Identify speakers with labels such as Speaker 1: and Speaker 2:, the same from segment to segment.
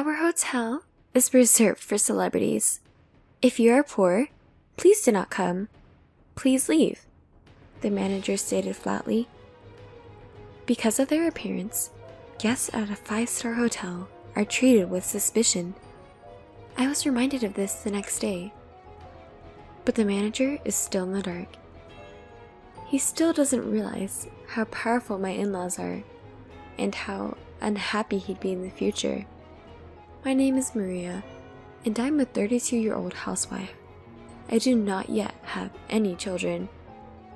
Speaker 1: Our hotel is reserved for celebrities. If you are poor, please do not come. Please leave, the manager stated flatly. Because of their appearance, guests at a 5-star hotel are treated with suspicion. I was reminded of this the next day. But the manager is still in the dark. He still doesn't realize how powerful my in-laws are and how unhappy he'd be in the future. My name is Maria, and I'm a 32-year-old housewife. I do not yet have any children.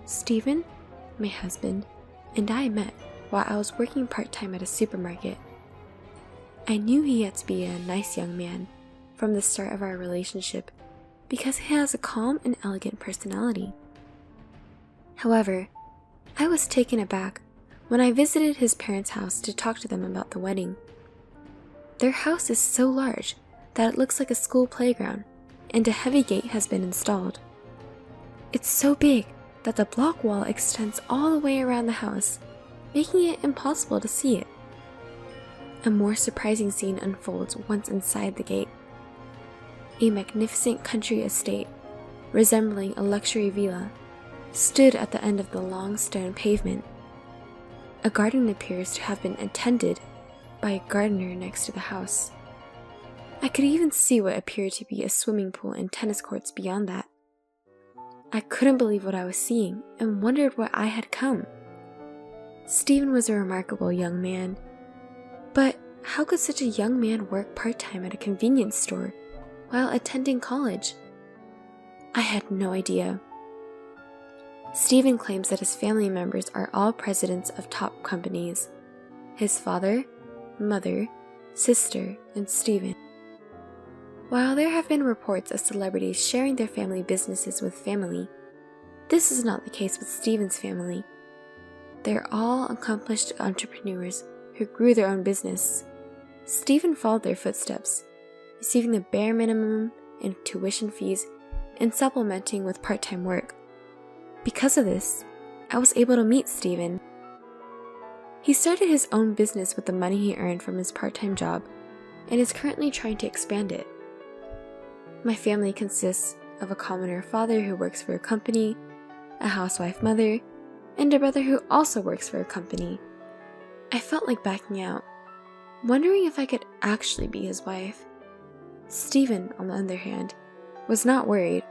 Speaker 1: Steven, my husband, and I met while I was working part-time at a supermarket. I knew he had to be a nice young man from the start of our relationship because he has a calm and elegant personality. However, I was taken aback when I visited his parents' house to talk to them about the wedding. Their house is so large that it looks like a school playground, and a heavy gate has been installed. It's so big that the block wall extends all the way around the house, making it impossible to see it. A more surprising scene unfolds once inside the gate. A magnificent country estate, resembling a luxury villa, stood at the end of the long stone pavement. A garden appears to have been attended by a gardener next to the house. I could even see what appeared to be a swimming pool and tennis courts beyond that. I couldn't believe what I was seeing and wondered why I had come. Steven was a remarkable young man, but how could such a young man work part-time at a convenience store while attending college? I had no idea. Steven claims that his family members are all presidents of top companies. His father, mother, sister, and Steven. While there have been reports of celebrities sharing their family businesses with family, this is not the case with Steven's family. They are all accomplished entrepreneurs who grew their own business. Steven followed their footsteps, receiving the bare minimum in tuition fees and supplementing with part-time work. Because of this, I was able to meet Steven. He started his own business with the money he earned from his part-time job and is currently trying to expand it. My family consists of a commoner father who works for a company, a housewife mother, and a brother who also works for a company. I felt like backing out, wondering if I could actually be his wife. Steven, on the other hand, was not worried.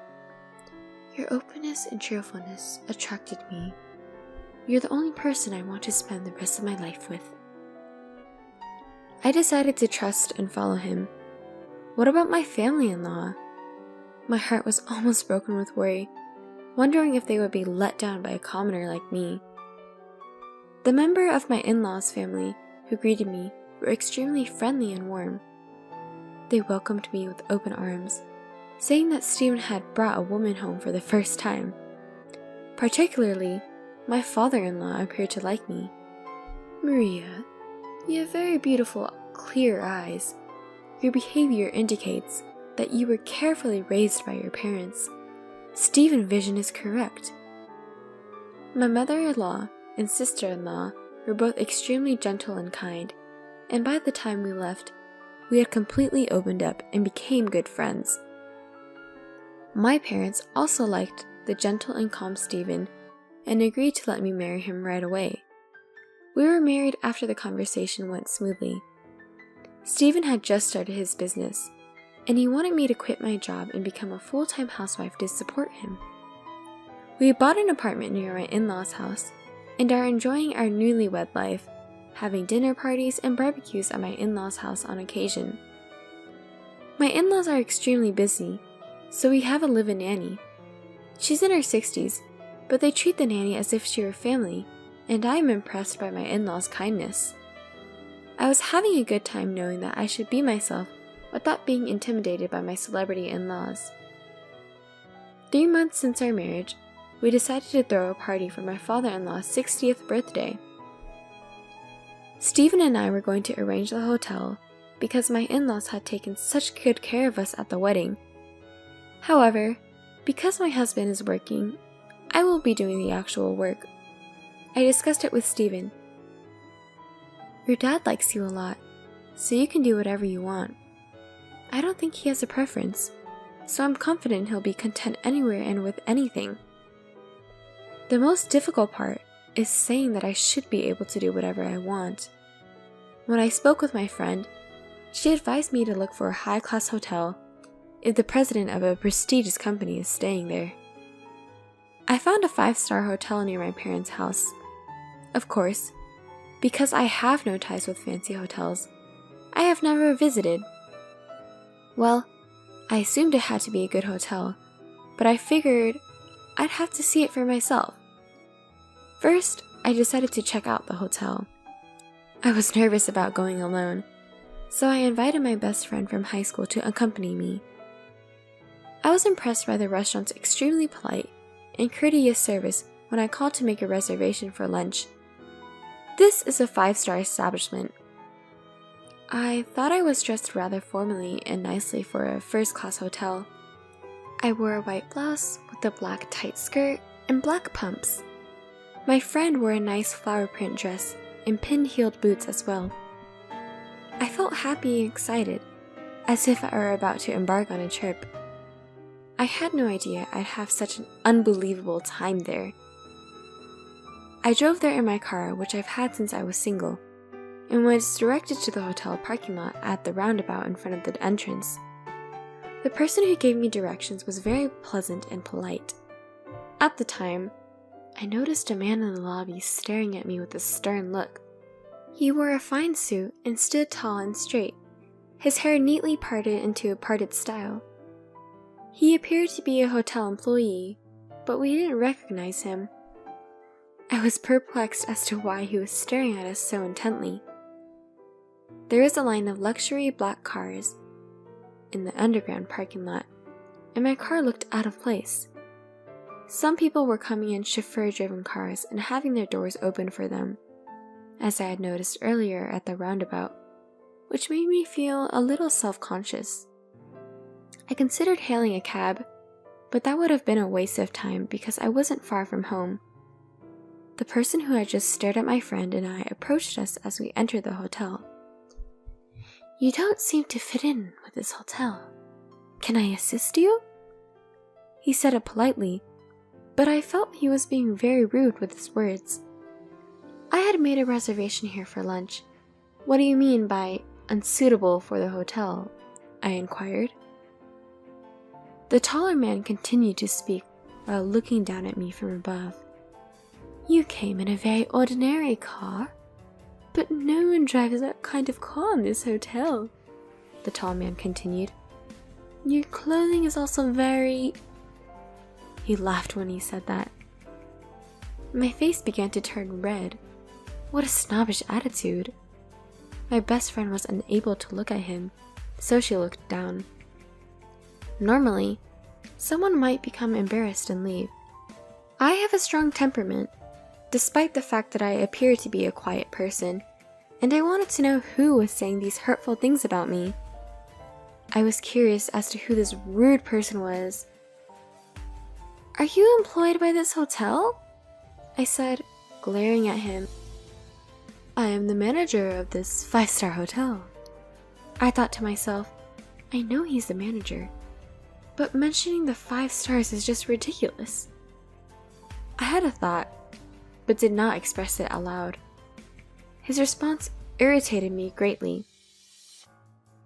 Speaker 1: Your openness and cheerfulness attracted me. You're the only person I want to spend the rest of my life with. I decided to trust and follow him. What about my family-in-law? My heart was almost broken with worry, wondering if they would be let down by a commoner like me. The member of my in-laws' family who greeted me were extremely friendly and warm. They welcomed me with open arms, saying that Steven had brought a woman home for the first time. Particularly, my father-in-law appeared to like me. Maria, you have very beautiful, clear eyes. Your behavior indicates that you were carefully raised by your parents. Steven's vision is correct. My mother-in-law and sister-in-law were both extremely gentle and kind, and by the time we left, we had completely opened up and became good friends. My parents also liked the gentle and calm Steven and agreed to let me marry him right away. We were married after the conversation went smoothly. Steven had just started his business, and he wanted me to quit my job and become a full-time housewife to support him. We bought an apartment near my in-laws' house and are enjoying our newlywed life, having dinner parties and barbecues at my in-laws' house on occasion. My in-laws are extremely busy, so we have a live-in nanny. She's in her 60s, but they treat the nanny as if she were family, and I am impressed by my in-laws' kindness. I was having a good time knowing that I should be myself without being intimidated by my celebrity in-laws. 3 months since our marriage, we decided to throw a party for my father-in-law's 60th birthday. Steven and I were going to arrange the hotel because my in-laws had taken such good care of us at the wedding. However, because my husband is working, I will be doing the actual work. I discussed it with Steven. Your dad likes you a lot, so you can do whatever you want. I don't think he has a preference, so I'm confident he'll be content anywhere and with anything. The most difficult part is saying that I should be able to do whatever I want. When I spoke with my friend, she advised me to look for a high-class hotel if the president of a prestigious company is staying there. I found a 5-star hotel near my parents' house. Of course, because I have no ties with fancy hotels, I have never visited. Well, I assumed it had to be a good hotel, but I figured I'd have to see it for myself. First, I decided to check out the hotel. I was nervous about going alone, so I invited my best friend from high school to accompany me. I was impressed by the restaurant's extremely polite and courteous service when I called to make a reservation for lunch. This is a 5-star establishment. I thought I was dressed rather formally and nicely for a first-class hotel. I wore a white blouse with a black tight skirt and black pumps. My friend wore a nice flower print dress and pin-heeled boots as well. I felt happy and excited, as if I were about to embark on a trip. I had no idea I'd have such an unbelievable time there. I drove there in my car, which I've had since I was single, and was directed to the hotel parking lot at the roundabout in front of the entrance. The person who gave me directions was very pleasant and polite. At the time, I noticed a man in the lobby staring at me with a stern look. He wore a fine suit and stood tall and straight, his hair neatly parted into a parted style. He appeared to be a hotel employee, but we didn't recognize him. I was perplexed as to why he was staring at us so intently. There is a line of luxury black cars in the underground parking lot, and my car looked out of place. Some people were coming in chauffeur-driven cars and having their doors open for them, as I had noticed earlier at the roundabout, which made me feel a little self-conscious. I considered hailing a cab, but that would have been a waste of time because I wasn't far from home. The person who had just stared at my friend and I approached us as we entered the hotel. "You don't seem to fit in with this hotel. Can I assist you?" He said it politely, but I felt he was being very rude with his words. "I had made a reservation here for lunch. What do you mean by unsuitable for the hotel?" I inquired. The taller man continued to speak while looking down at me from above. "You came in a very ordinary car, but no one drives that kind of car in this hotel," the tall man continued. "Your clothing is also very..." He laughed when he said that. My face began to turn red. What a snobbish attitude. My best friend was unable to look at him, so she looked down. Normally, someone might become embarrassed and leave. I have a strong temperament, despite the fact that I appear to be a quiet person, and I wanted to know who was saying these hurtful things about me. I was curious as to who this rude person was. "Are you employed by this hotel?" I said, glaring at him. "I am the manager of this 5-star hotel." I thought to myself, I know he's the manager, but mentioning the 5 stars is just ridiculous. I had a thought, but did not express it aloud. His response irritated me greatly.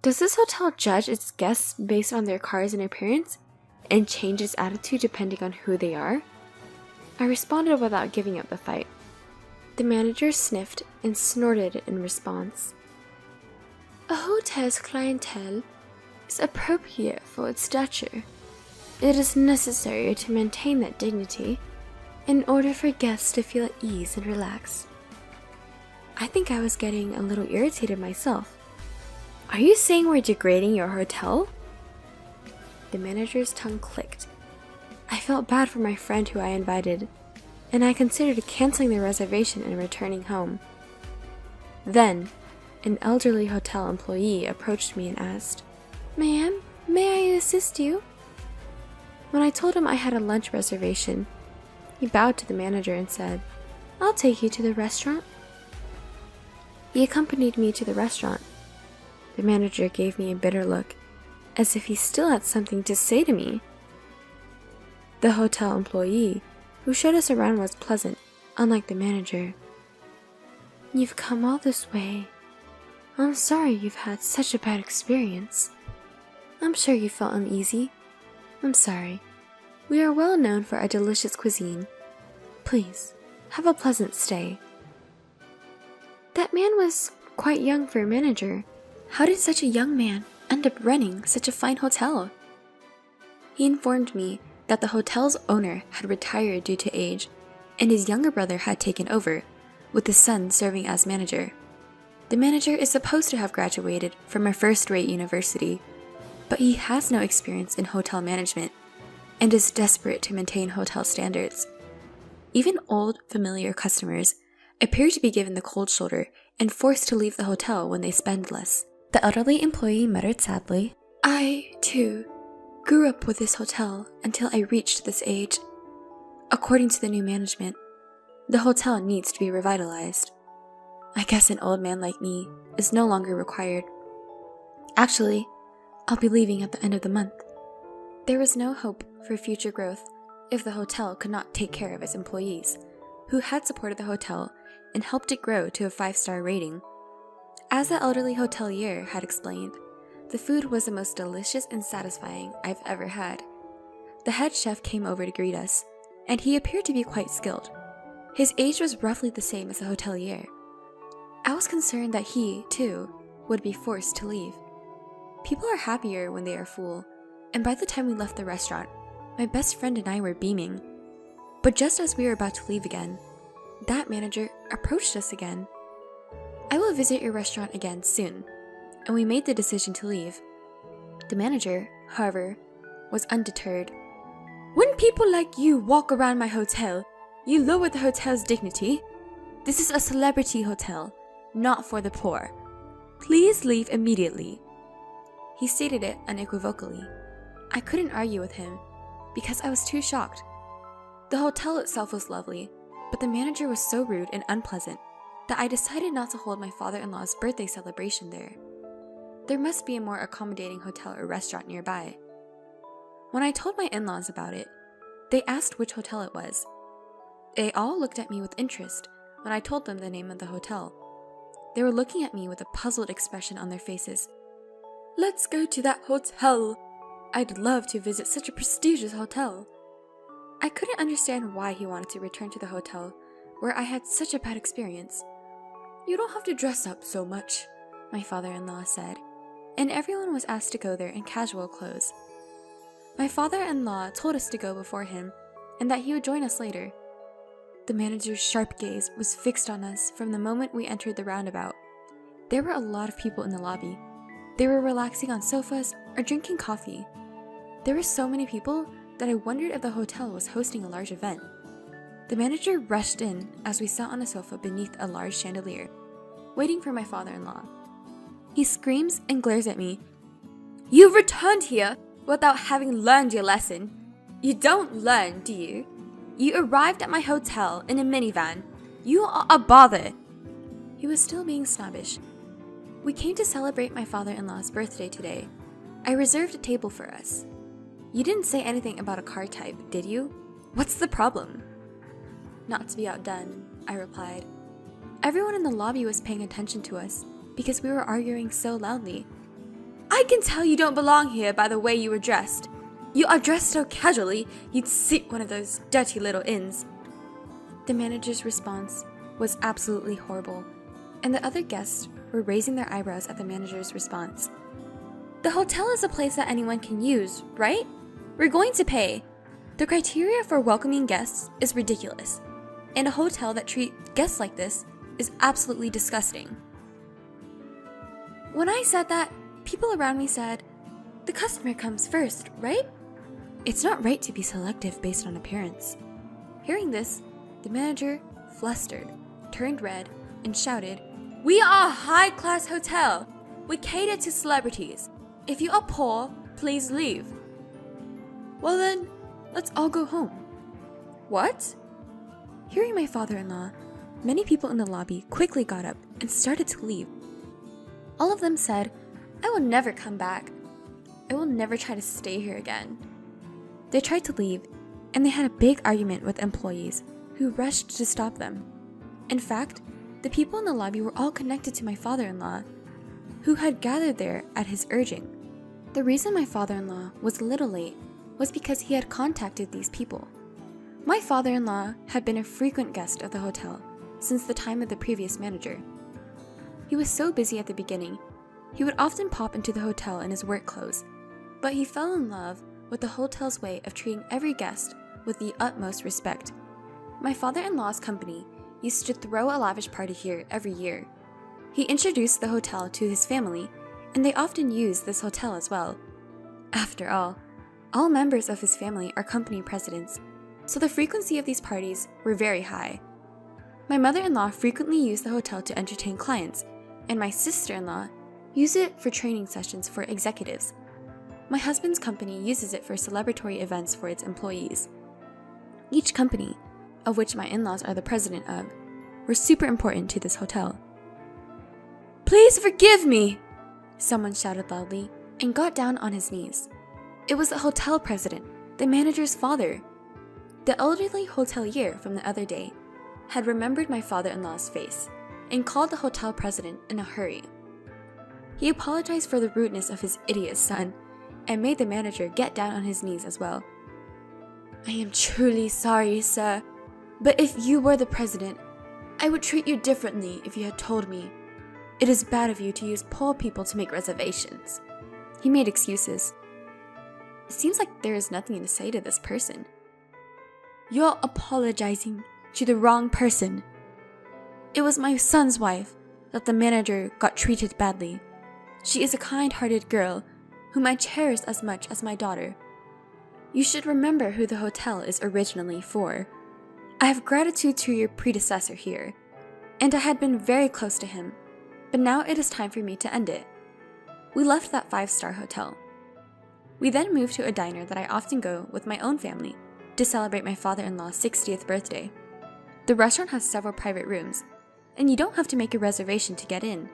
Speaker 1: "Does this hotel judge its guests based on their cars and appearance, and change its attitude depending on who they are?" I responded without giving up the fight. The manager sniffed and snorted in response. "A hotel's clientele is appropriate for its stature. It is necessary to maintain that dignity in order for guests to feel at ease and relax." I think I was getting a little irritated myself. "Are you saying we're degrading your hotel?" The manager's tongue clicked. I felt bad for my friend who I invited, and I considered canceling the reservation and returning home. Then, an elderly hotel employee approached me and asked, "Ma'am, may I assist you?" When I told him I had a lunch reservation, he bowed to the manager and said, "I'll take you to the restaurant." He accompanied me to the restaurant. The manager gave me a bitter look as if he still had something to say to me. The hotel employee who showed us around was pleasant, unlike the manager. "You've come all this way. I'm sorry you've had such a bad experience. I'm sure you felt uneasy. I'm sorry. We are well known for our delicious cuisine. Please, have a pleasant stay." That man was quite young for a manager. How did such a young man end up running such a fine hotel? He informed me that the hotel's owner had retired due to age, and his younger brother had taken over, with the son serving as manager. The manager is supposed to have graduated from a first-rate university, but he has no experience in hotel management and is desperate to maintain hotel standards. Even old, familiar customers appear to be given the cold shoulder and forced to leave the hotel when they spend less. The elderly employee muttered sadly, "I, too, grew up with this hotel until I reached this age. According to the new management, the hotel needs to be revitalized. I guess an old man like me is no longer required. Actually, I'll be leaving at the end of the month." There was no hope for future growth if the hotel could not take care of its employees, who had supported the hotel and helped it grow to a 5-star rating. As the elderly hotelier had explained, the food was the most delicious and satisfying I've ever had. The head chef came over to greet us, and he appeared to be quite skilled. His age was roughly the same as the hotelier. I was concerned that he, too, would be forced to leave. People are happier when they are full, and by the time we left the restaurant, my best friend and I were beaming. But just as we were about to leave again, that manager approached us again. "I will visit your restaurant again soon," and we made the decision to leave. The manager, however, was undeterred. "When people like you walk around my hotel, you lower the hotel's dignity. This is a celebrity hotel, not for the poor. Please leave immediately." He stated it unequivocally. I couldn't argue with him, because I was too shocked. The hotel itself was lovely, but the manager was so rude and unpleasant that I decided not to hold my father-in-law's birthday celebration there. There must be a more accommodating hotel or restaurant nearby. When I told my in-laws about it, they asked which hotel it was. They all looked at me with interest when I told them the name of the hotel. They were looking at me with a puzzled expression on their faces. "Let's go to that hotel. I'd love to visit such a prestigious hotel." I couldn't understand why he wanted to return to the hotel where I had such a bad experience. "You don't have to dress up so much," my father-in-law said, and everyone was asked to go there in casual clothes. My father-in-law told us to go before him and that he would join us later. The manager's sharp gaze was fixed on us from the moment we entered the roundabout. There were a lot of people in the lobby. They were relaxing on sofas or drinking coffee. There were so many people that I wondered if the hotel was hosting a large event. The manager rushed in as we sat on a sofa beneath a large chandelier, waiting for my father-in-law. He screams and glares at me. "You've returned here without having learned your lesson. You don't learn, do you? You arrived at my hotel in a minivan. You are a bother." He was still being snobbish. "We came to celebrate my father-in-law's birthday today. I reserved a table for us. You didn't say anything about a card type, did you? What's the problem?" "Not to be outdone," I replied. Everyone in the lobby was paying attention to us because we were arguing so loudly. "I can tell you don't belong here by the way you were dressed. You are dressed so casually, you'd seek one of those dirty little inns." The manager's response was absolutely horrible, and the other guests were raising their eyebrows at the manager's response. "The hotel is a place that anyone can use, right? We're going to pay. The criteria for welcoming guests is ridiculous, and a hotel that treats guests like this is absolutely disgusting." When I said that, people around me said, "The customer comes first, right? It's not right to be selective based on appearance." Hearing this, the manager, flustered, turned red, and shouted, "We are a high-class hotel. We cater to celebrities. If you are poor, please leave." "Well then, let's all go home." "What?" Hearing my father-in-law, many people in the lobby quickly got up and started to leave. All of them said, "I will never come back." I will never try to stay here again." They tried to leave, and they had a big argument with employees who rushed to stop them. In fact, the people in the lobby were all connected to my father-in-law, who had gathered there at his urging. The reason my father-in-law was a little late was because he had contacted these people. My father-in-law had been a frequent guest of the hotel since the time of the previous manager. He was so busy at the beginning, he would often pop into the hotel in his work clothes, but he fell in love with the hotel's way of treating every guest with the utmost respect. My father-in-law's company used to throw a lavish party here every year. He introduced the hotel to his family, and they often used this hotel as well. After all members of his family are company presidents, so the frequency of these parties were very high. My mother-in-law frequently used the hotel to entertain clients, and my sister-in-law used it for training sessions for executives. My husband's company uses it for celebratory events for its employees. Each company, of which my in-laws are the president of, were super important to this hotel. "Please forgive me!" someone shouted loudly and got down on his knees. It was the hotel president, the manager's father. The elderly hotelier from the other day had remembered my father-in-law's face and called the hotel president in a hurry. He apologized for the rudeness of his idiot son and made the manager get down on his knees as well. "I am truly sorry, sir, but if you were the president, I would treat you differently if you had told me. It is bad of you to use poor people to make reservations." He made excuses. It seems like there is nothing to say to this person. "You're apologizing to the wrong person. It was my son's wife that the manager got treated badly. She is a kind-hearted girl whom I cherish as much as my daughter. You should remember who the hotel is originally for. I have gratitude to your predecessor here, and I had been very close to him, but now it is time for me to end it." We left that 5-star hotel. We then moved to a diner that I often go with my own family to celebrate my father-in-law's 60th birthday. The restaurant has several private rooms, and you don't have to make a reservation to get in.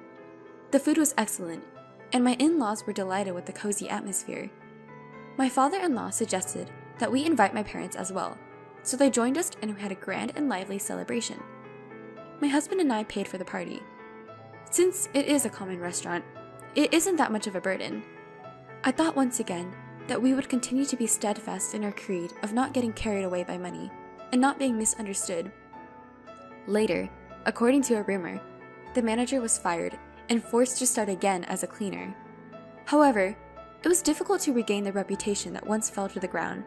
Speaker 1: The food was excellent, and my in-laws were delighted with the cozy atmosphere. My father-in-law suggested that we invite my parents as well, so they joined us and we had a grand and lively celebration. My husband and I paid for the party. Since it is a common restaurant, it isn't that much of a burden. I thought once again that we would continue to be steadfast in our creed of not getting carried away by money and not being misunderstood. Later, according to a rumor, the manager was fired and forced to start again as a cleaner. However, it was difficult to regain the reputation that once fell to the ground,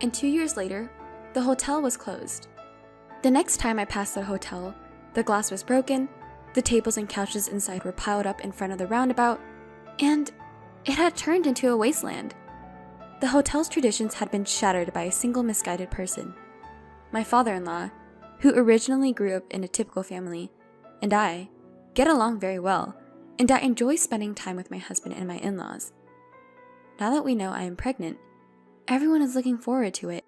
Speaker 1: and 2 years later, the hotel was closed. The next time I passed the hotel, the glass was broken, the tables and couches inside were piled up in front of the roundabout, and it had turned into a wasteland. The hotel's traditions had been shattered by a single misguided person. My father-in-law, who originally grew up in a typical family, and I get along very well, and I enjoy spending time with my husband and my in-laws. Now that we know I am pregnant, everyone is looking forward to it.